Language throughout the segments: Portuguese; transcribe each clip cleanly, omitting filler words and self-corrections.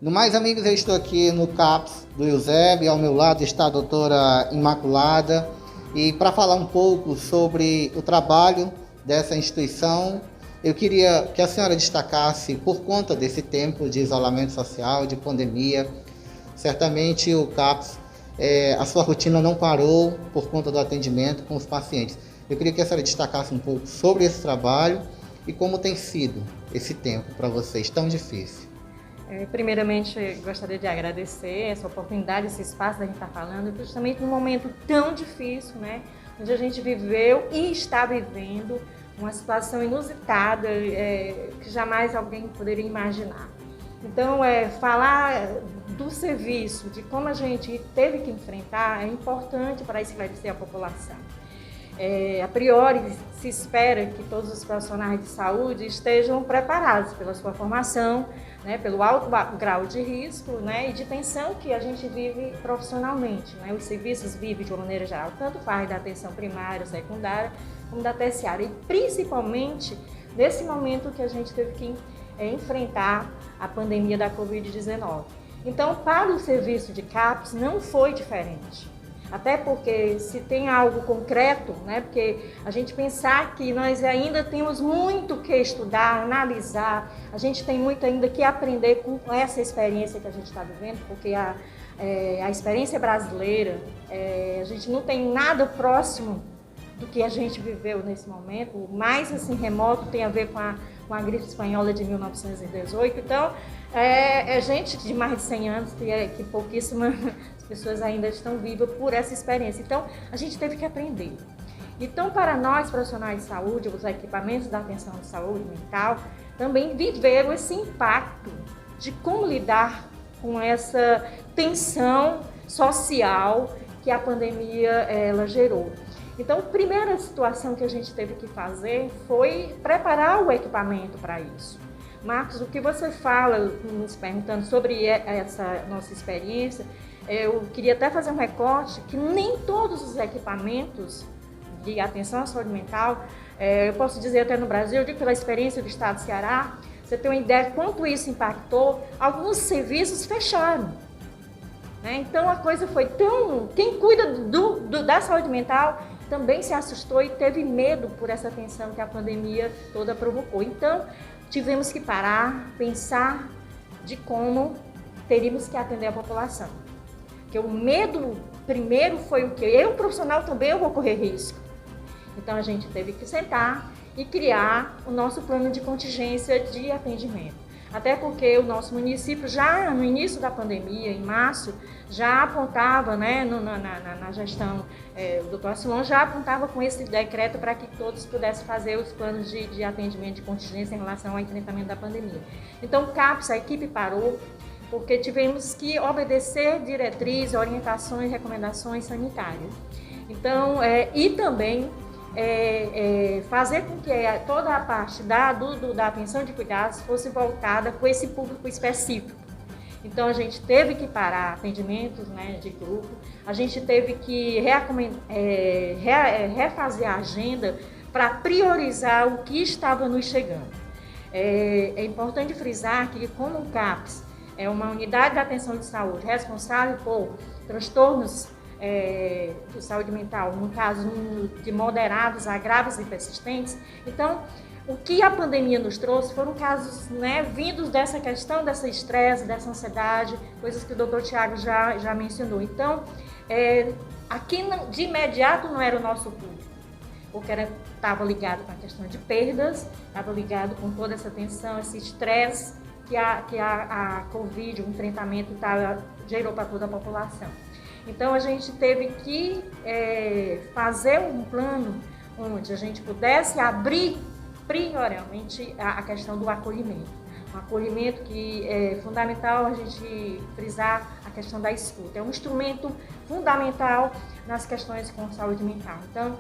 No mais, amigos, eu estou aqui no CAPS do Eusébio, ao meu lado está a doutora Imaculada, e para falar um pouco sobre o trabalho dessa instituição, eu queria que a senhora destacasse, por conta desse tempo de isolamento social, de pandemia, certamente o CAPS, a sua rotina não parou por conta do atendimento com os pacientes. Eu queria que a senhora destacasse um pouco sobre esse trabalho e como tem sido esse tempo para vocês tão difícil. Primeiramente, gostaria de agradecer essa oportunidade, esse espaço da gente estar falando, justamente num momento tão difícil, né? Onde a gente viveu e está vivendo uma situação inusitada, que jamais alguém poderia imaginar. Então, falar do serviço, de como a gente teve que enfrentar, é importante para esclarecer a população. A priori, se espera que todos os profissionais de saúde estejam preparados pela sua formação, né, pelo alto grau de risco, né, e de tensão que a gente vive profissionalmente, né, os serviços vivem de uma maneira geral, tanto faz da atenção primária, secundária, como da terciária, e principalmente nesse momento que a gente teve que enfrentar a pandemia da Covid-19. Então, para o serviço de CAPS não foi diferente. Até porque se tem algo concreto, né, porque a gente pensar que nós ainda temos muito que estudar, analisar, a gente tem muito ainda que aprender com essa experiência que a gente está vivendo, porque a experiência brasileira, a gente não tem nada próximo do que a gente viveu nesse momento, o mais assim, remoto tem a ver com a gripe espanhola de 1918, então é gente de mais de 100 anos que pouquíssimas pessoas ainda estão vivas por essa experiência. Então, a gente teve que aprender. Então, para nós, profissionais de saúde, os equipamentos da atenção de saúde mental, também viveram esse impacto de como lidar com essa tensão social que a pandemia ela gerou. Então, a primeira situação que a gente teve que fazer foi preparar o equipamento para isso. Marcos, o que você fala, nos perguntando sobre essa nossa experiência, eu queria até fazer um recorte que nem todos os equipamentos de atenção à saúde mental, eu posso dizer até no Brasil, eu digo pela experiência do estado do Ceará, você tem uma ideia de quanto isso impactou, alguns serviços fecharam. Né? Então a coisa foi tão... Quem cuida da saúde mental também se assustou e teve medo por essa tensão que a pandemia toda provocou. Então tivemos que parar, pensar de como teríamos que atender a população. Porque o medo primeiro foi o que? Eu, profissional, também eu vou correr risco. Então a gente teve que sentar e criar o nosso plano de contingência de atendimento. Até porque o nosso município já no início da pandemia, em março, já apontava, né, na gestão, o doutor Asilon já apontava com esse decreto para que todos pudessem fazer os planos de atendimento de contingência em relação ao enfrentamento da pandemia. Então o CAPS, a equipe parou, porque tivemos que obedecer diretrizes, orientações, recomendações sanitárias. Então, e também fazer com que toda a parte da atenção de cuidados fosse voltada com esse público específico. Então, a gente teve que parar atendimentos, né, de grupo, a gente teve que refazer a agenda para priorizar o que estava nos chegando. É importante frisar que, como o CAPS é uma unidade de atenção de saúde responsável por transtornos de saúde mental, no caso de moderados a graves e persistentes. Então, o que a pandemia nos trouxe foram casos, né, vindos dessa questão, desse estresse, dessa ansiedade, coisas que o doutor Tiago já mencionou. Então, aqui de imediato não era o nosso público, porque estava ligado com a questão de perdas, estava ligado com toda essa tensão, esse estresse que a Covid, o enfrentamento gerou para toda a população. Então, a gente teve que fazer um plano onde a gente pudesse abrir, prioriamente, a questão do acolhimento. Um acolhimento que é fundamental a gente frisar a questão da escuta. É um instrumento fundamental nas questões com saúde mental. Então,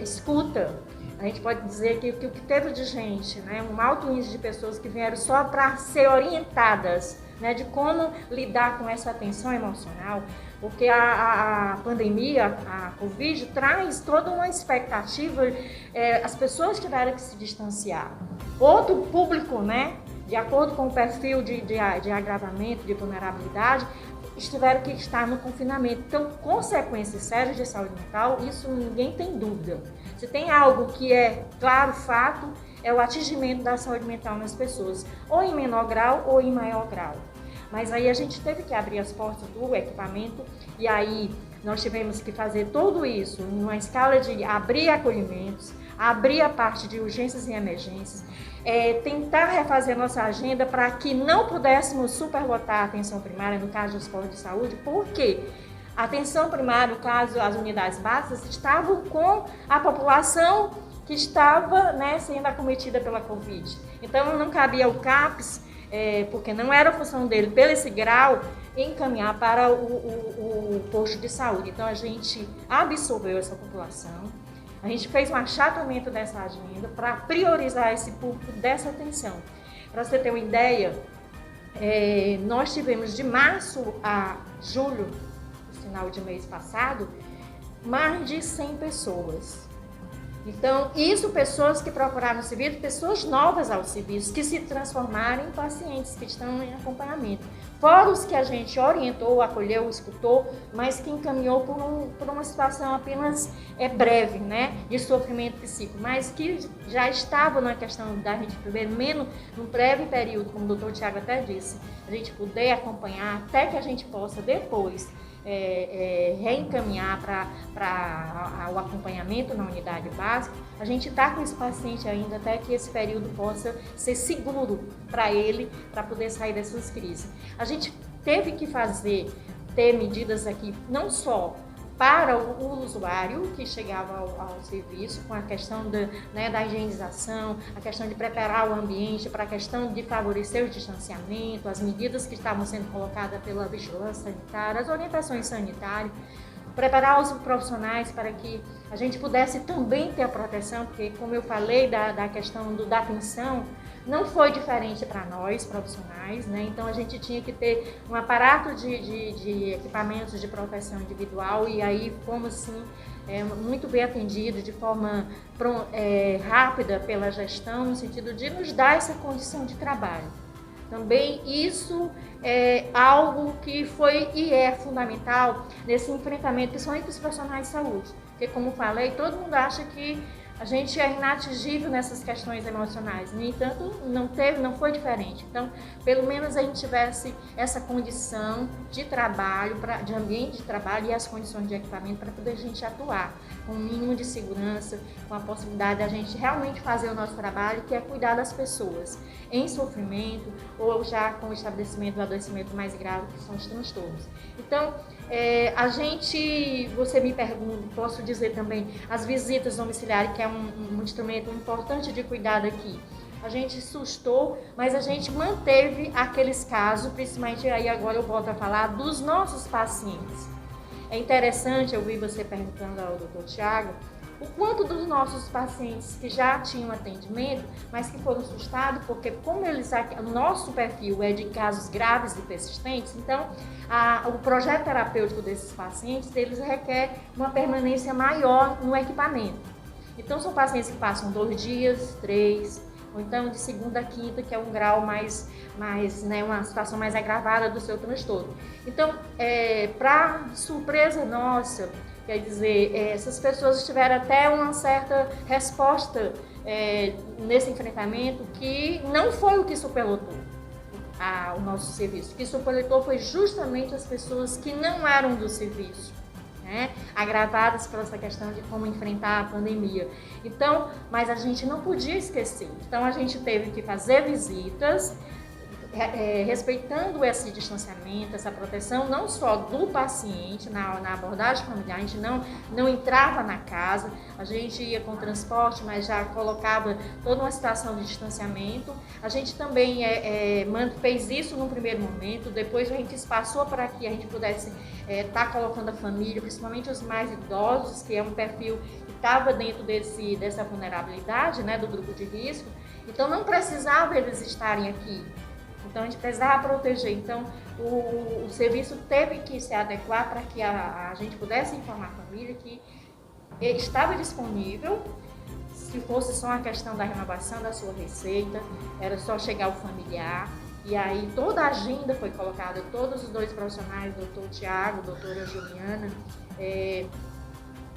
escuta. A gente pode dizer que o que teve de gente, né, um alto índice de pessoas que vieram só para ser orientadas, né, de como lidar com essa tensão emocional, porque a pandemia, a Covid, traz toda uma expectativa, as pessoas tiveram que se distanciar. Outro público, né, de acordo com o perfil de agravamento, de vulnerabilidade, tiveram que estar no confinamento. Então, consequências sérias de saúde mental, isso ninguém tem dúvida. Se tem algo que é claro, fato, é o atingimento da saúde mental nas pessoas, ou em menor grau ou em maior grau. Mas aí a gente teve que abrir as portas do equipamento e aí nós tivemos que fazer tudo isso numa escala de abrir acolhimentos, abrir a parte de urgências e emergências, tentar refazer nossa agenda para que não pudéssemos superlotar a atenção primária, no caso dos postos de saúde, porque a atenção primária, no caso as unidades básicas, estavam com a população que estava, né, sendo acometida pela Covid. Então não cabia o CAPS, porque não era a função dele, pelo esse grau, encaminhar para o posto de saúde. Então a gente absorveu essa população, a gente fez um achatamento dessa agenda para priorizar esse público dessa atenção. Para você ter uma ideia, nós tivemos de março a julho, no final de mês passado, mais de 100 pessoas. Então, isso pessoas que procuraram o serviço, pessoas novas ao serviço, que se transformaram em pacientes que estão em acompanhamento. Fora os que a gente orientou, acolheu, escutou, mas que encaminhou por uma situação apenas breve, né, de sofrimento psíquico, mas que já estavam na questão da gente, primeiro menos, num breve período, como o doutor Tiago até disse, a gente poder acompanhar até que a gente possa depois reencaminhar para o acompanhamento na unidade básica. A gente está com esse paciente ainda até que esse período possa ser seguro para ele, para poder sair dessas crises. A gente teve que ter medidas aqui, não só para o usuário que chegava ao serviço, com a questão da higienização, a questão de preparar o ambiente, para a questão de favorecer o distanciamento, as medidas que estavam sendo colocadas pela vigilância sanitária, as orientações sanitárias, preparar os profissionais para que a gente pudesse também ter a proteção, porque, como eu falei da questão da atenção, não foi diferente para nós, profissionais, né? Então a gente tinha que ter um aparato de equipamentos de proteção individual e aí fomos sim muito bem atendidos de forma rápida pela gestão, no sentido de nos dar essa condição de trabalho. Também isso é algo que foi e é fundamental nesse enfrentamento, principalmente dos profissionais de saúde, porque, como falei, todo mundo acha que a gente é inatingível nessas questões emocionais. No entanto, não foi diferente. Então, pelo menos a gente tivesse essa condição de trabalho, de ambiente de trabalho e as condições de equipamento para poder a gente atuar com o mínimo de segurança, com a possibilidade de a gente realmente fazer o nosso trabalho, que é cuidar das pessoas em sofrimento ou já com o estabelecimento do adoecimento mais grave, que são os transtornos. Então, você me pergunta, posso dizer também, as visitas domiciliares, que é um instrumento importante de cuidado aqui. A gente sustou, mas a gente manteve aqueles casos, principalmente aí agora eu volto a falar dos nossos pacientes. É interessante, eu vi você perguntando ao doutor Tiago, o quanto dos nossos pacientes que já tinham atendimento, mas que foram assustados, porque como o nosso perfil é de casos graves e persistentes, então o projeto terapêutico desses pacientes, eles requer uma permanência maior no equipamento. Então são pacientes que passam 2 dias, 3, ou então de segunda a quinta, que é um grau mais uma situação mais agravada do seu transtorno. Então, para surpresa nossa, quer dizer, essas pessoas tiveram até uma certa resposta nesse enfrentamento, que não foi o que superlotou o nosso serviço. O que superlotou foi justamente as pessoas que não eram do serviço, né, agravadas por essa questão de como enfrentar a pandemia. Então, mas a gente não podia esquecer. Então, a gente teve que fazer visitas, respeitando esse distanciamento, essa proteção, não só do paciente na abordagem familiar. A gente não entrava na casa, a gente ia com transporte, mas já colocava toda uma situação de distanciamento. A gente também fez isso num primeiro momento, depois a gente passou para que a gente pudesse estar colocando a família, principalmente os mais idosos, que é um perfil que estava dentro dessa vulnerabilidade, né, do grupo de risco. Então não precisava eles estarem aqui. Então, a gente precisava proteger. Então, o serviço teve que se adequar para que a gente pudesse informar a família que ele estava disponível Se fosse só uma questão da renovação da sua receita, era só chegar o familiar. E aí toda a agenda foi colocada, todos os dois profissionais, doutor Tiago, doutora Juliana,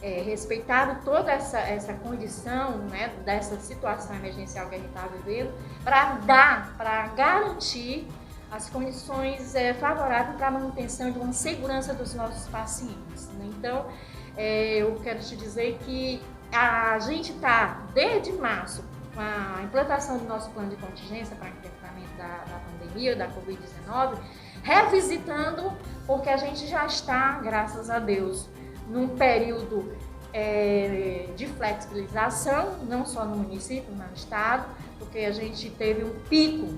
respeitaram toda essa condição, né, dessa situação emergencial que a gente está vivendo, para garantir as condições favoráveis para a manutenção de uma segurança dos nossos pacientes. Né? Então, eu quero te dizer que a gente está, desde março, com a implantação do nosso plano de contingência para enfrentamento da pandemia, da Covid-19, revisitando, porque a gente já está, graças a Deus, num período de flexibilização, não só no município, mas no estado, porque a gente teve um pico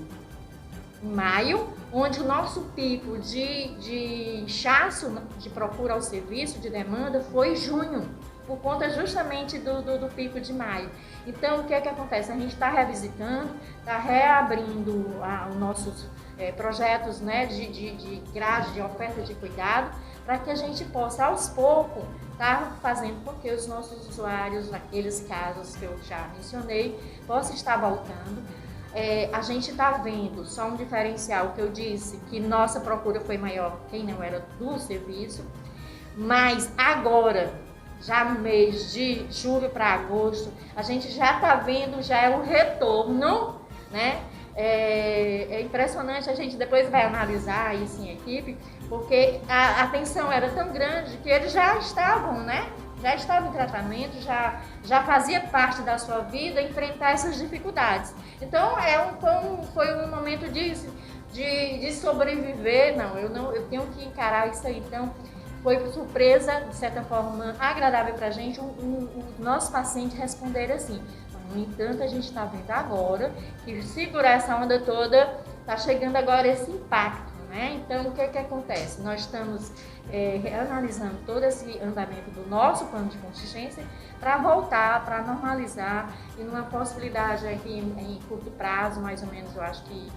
em maio, onde o nosso pico de inchaço, de procura ao serviço, de demanda, foi em junho, por conta justamente do pico de maio. Então, o que é que acontece? A gente está revisitando, está reabrindo os nossos projetos, né, de grade, de oferta de cuidado, para que a gente possa, aos poucos, estar fazendo com que os nossos usuários, naqueles casos que eu já mencionei, possam estar voltando. A gente está vendo só um diferencial que eu disse, que nossa procura foi maior, quem não era do serviço, mas agora, já no mês de julho para agosto, a gente já está vendo o retorno, né? É impressionante, a gente depois vai analisar isso em equipe, porque a atenção era tão grande que eles já estavam, né? Já estavam em tratamento, já fazia parte da sua vida enfrentar essas dificuldades. Então, foi um momento de sobreviver. Eu tenho que encarar isso aí. Então, foi surpresa, de certa forma, agradável para a gente, o nosso paciente responder assim. No entanto, a gente está vendo agora que segurar essa onda toda, está chegando agora esse impacto, né? Então, o que acontece? Nós estamos analisando todo esse andamento do nosso plano de contingência para voltar, para normalizar, e numa possibilidade aqui em curto prazo, mais ou menos, eu acho que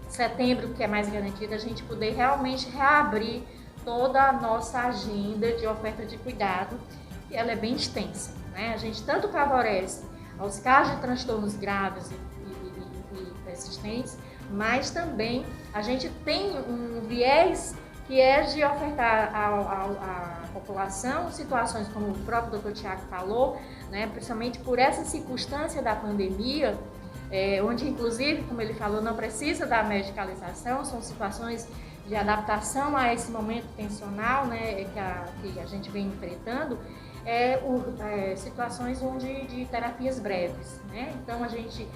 setembro, que é mais garantido, a gente poder realmente reabrir toda a nossa agenda de oferta de cuidado, e ela é bem extensa, né? A gente tanto favorece aos casos de transtornos graves e persistentes, mas também a gente tem um viés que é de ofertar à população situações como o próprio Dr. Tiago falou, né? Principalmente por essa circunstância da pandemia, onde inclusive, como ele falou, não precisa da medicalização, são situações de adaptação a esse momento tensional, né, que a gente vem enfrentando, situações de terapias breves, né? Então a gente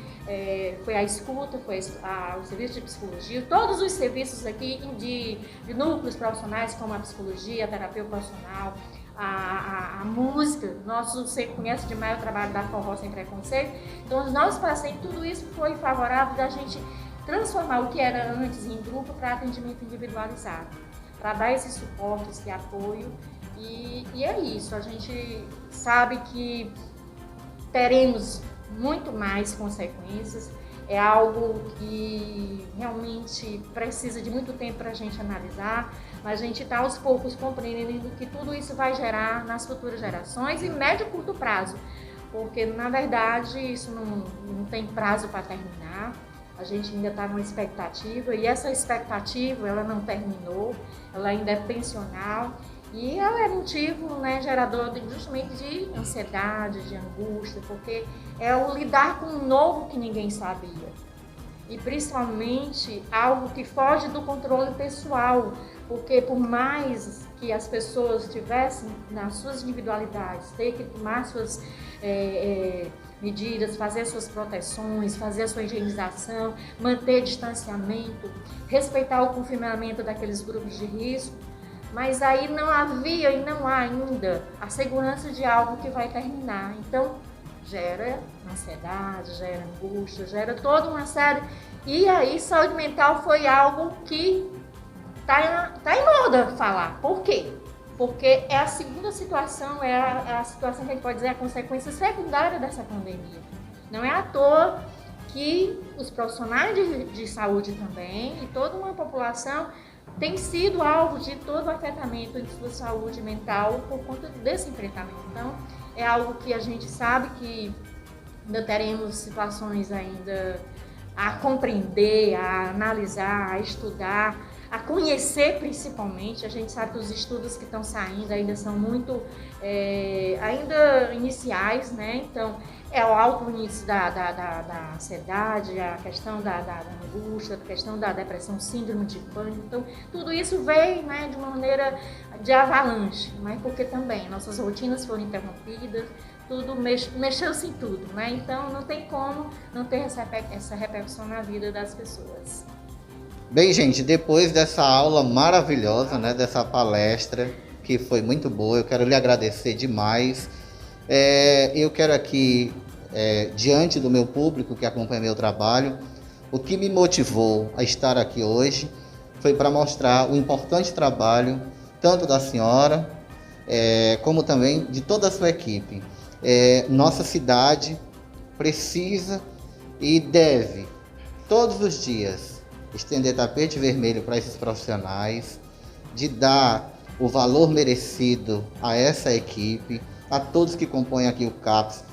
foi a escuta, foi o serviço de psicologia, todos os serviços aqui de núcleos profissionais como a psicologia, a terapia ocupacional, a música. Você conhece demais o trabalho da Forró Sem Preconceito. Então os nossos pacientes, tudo isso foi favorável da gente transformar o que era antes em grupo para atendimento individualizado, para dar esse suporte, esse apoio. E é isso, a gente sabe que teremos muito mais consequências, é algo que realmente precisa de muito tempo para a gente analisar, mas a gente está aos poucos compreendendo que tudo isso vai gerar nas futuras gerações em médio e curto prazo, porque na verdade isso não tem prazo para terminar. A gente ainda está numa expectativa, e essa expectativa ela não terminou, ela ainda é tensional, e ela é motivo, né, gerador justamente de ansiedade, de angústia, porque é o lidar com um novo que ninguém sabia. E principalmente algo que foge do controle pessoal, porque por mais que as pessoas tivessem nas suas individualidades, ter que tomar suas medidas, fazer suas proteções, fazer a sua higienização, manter distanciamento, respeitar o confinamento daqueles grupos de risco, mas aí não havia e não há ainda a segurança de algo que vai terminar. Então, gera ansiedade, gera angústia, gera toda uma série. E aí, saúde mental foi algo que tá em moda falar. Por quê? Porque é a segunda situação, é a situação que a gente pode dizer a consequência secundária dessa pandemia. Não é à toa que os profissionais de saúde também e toda uma população tem sido alvo de todo o afetamento de sua saúde mental por conta desse enfrentamento. Então, é algo que a gente sabe que ainda teremos situações ainda a compreender, a analisar, a estudar, a conhecer principalmente. A gente sabe que os estudos que estão saindo ainda são muito ainda iniciais, né? Então, é o alto índice da ansiedade, a questão da angústia, a questão da depressão, síndrome de pânico. Então, tudo isso veio, né, de uma maneira de avalanche, né? Porque também nossas rotinas foram interrompidas, tudo mexeu-se em tudo, né? Então, não tem como não ter essa repercussão na vida das pessoas. Bem, gente, depois dessa aula maravilhosa, né, dessa palestra, que foi muito boa, eu quero lhe agradecer demais. Eu quero aqui, diante do meu público que acompanha meu trabalho, o que me motivou a estar aqui hoje foi para mostrar o importante trabalho, tanto da senhora, como também de toda a sua equipe. Nossa cidade precisa e deve, todos os dias, estender tapete vermelho para esses profissionais, de dar o valor merecido a essa equipe, a todos que compõem aqui o CAPS.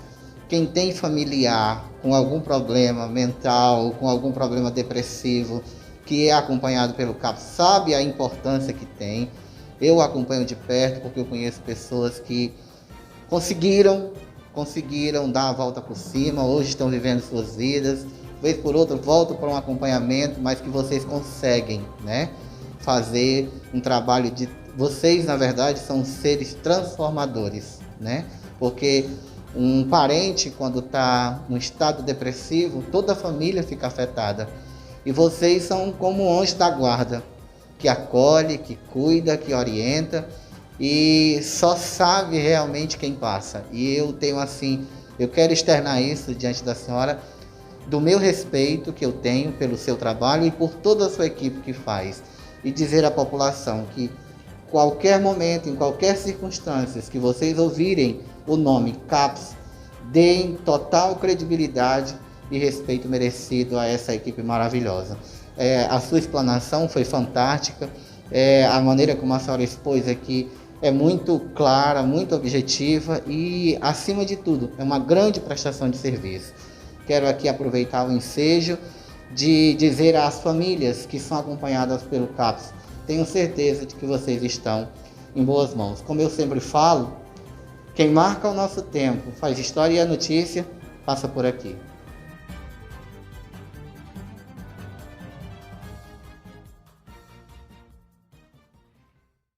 Quem tem familiar com algum problema mental, com algum problema depressivo, que é acompanhado pelo CAPS, sabe a importância que tem. Eu acompanho de perto porque eu conheço pessoas que conseguiram dar a volta por cima, hoje estão vivendo suas vidas, vez por outra voltam para um acompanhamento, mas que vocês conseguem, né, fazer um trabalho de... Vocês, na verdade, são seres transformadores, né? Porque um parente, quando está no estado depressivo, toda a família fica afetada. E vocês são como um anjo da guarda, que acolhe, que cuida, que orienta, e só sabe realmente quem passa. E eu tenho assim, eu quero externar isso diante da senhora, do meu respeito que eu tenho pelo seu trabalho e por toda a sua equipe que faz. E dizer à população que qualquer momento, em qualquer circunstância, que vocês ouvirem o nome CAPS, deem total credibilidade e respeito merecido a essa equipe maravilhosa. A sua explanação foi fantástica, a maneira como a senhora expôs aqui é muito clara, muito objetiva e, acima de tudo, é uma grande prestação de serviço. Quero aqui aproveitar o ensejo de dizer às famílias que são acompanhadas pelo CAPS, tenho certeza de que vocês estão em boas mãos. Como eu sempre falo, quem marca o nosso tempo, faz história e a notícia, passa por aqui.